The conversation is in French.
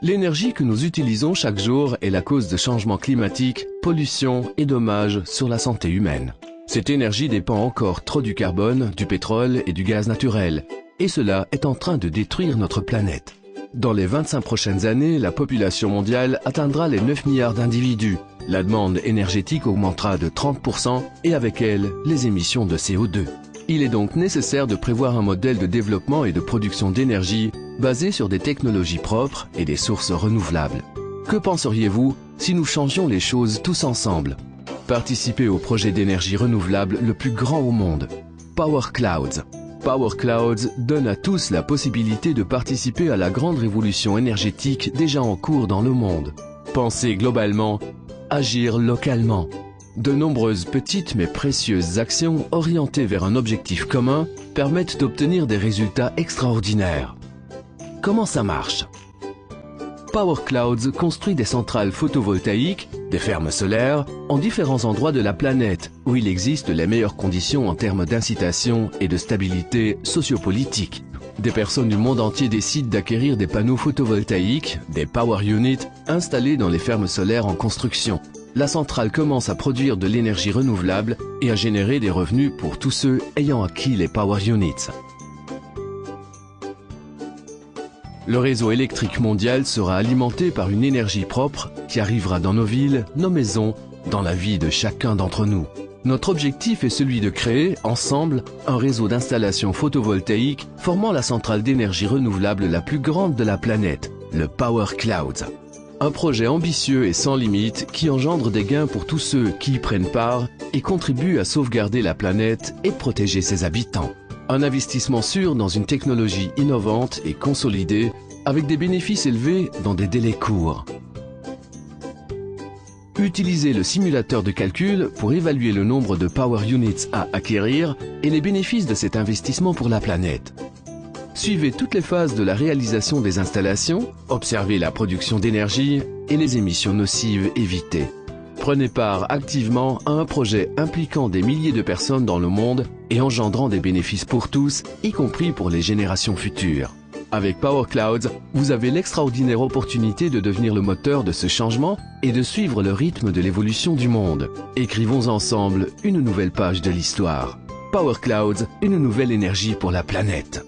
L'énergie que nous utilisons chaque jour est la cause de changements climatiques, pollution et dommages sur la santé humaine. Cette énergie dépend encore trop du carbone, du pétrole et du gaz naturel, et cela est en train de détruire notre planète. Dans les 25 prochaines années, la population mondiale atteindra les 9 milliards d'individus. La demande énergétique augmentera de 30% et avec elle, les émissions de CO2. Il est donc nécessaire de prévoir un modèle de développement et de production d'énergie basé sur des technologies propres et des sources renouvelables. Que penseriez-vous si nous changions les choses tous ensemble? Participez au projet d'énergie renouvelable le plus grand au monde, Power Clouds. Power Clouds donne à tous la possibilité de participer à la grande révolution énergétique déjà en cours dans le monde. Pensez globalement, agir localement. De nombreuses petites mais précieuses actions orientées vers un objectif commun permettent d'obtenir des résultats extraordinaires. Comment ça marche? Power Clouds construit des centrales photovoltaïques, des fermes solaires, en différents endroits de la planète où il existe les meilleures conditions en termes d'incitation et de stabilité sociopolitique. Des personnes du monde entier décident d'acquérir des panneaux photovoltaïques, des Power Units, installés dans les fermes solaires en construction. La centrale commence à produire de l'énergie renouvelable et à générer des revenus pour tous ceux ayant acquis les Power Units. Le réseau électrique mondial sera alimenté par une énergie propre qui arrivera dans nos villes, nos maisons, dans la vie de chacun d'entre nous. Notre objectif est celui de créer, ensemble, un réseau d'installations photovoltaïques formant la centrale d'énergie renouvelable la plus grande de la planète, le Power Clouds. Un projet ambitieux et sans limite qui engendre des gains pour tous ceux qui y prennent part et contribuent à sauvegarder la planète et protéger ses habitants. Un investissement sûr dans une technologie innovante et consolidée avec des bénéfices élevés dans des délais courts. Utilisez le simulateur de calcul pour évaluer le nombre de Power Units à acquérir et les bénéfices de cet investissement pour la planète. Suivez toutes les phases de la réalisation des installations, observez la production d'énergie et les émissions nocives évitées. Prenez part activement à un projet impliquant des milliers de personnes dans le monde et engendrant des bénéfices pour tous, y compris pour les générations futures. Avec Power Clouds, vous avez l'extraordinaire opportunité de devenir le moteur de ce changement et de suivre le rythme de l'évolution du monde. Écrivons ensemble une nouvelle page de l'histoire. Power Clouds, une nouvelle énergie pour la planète.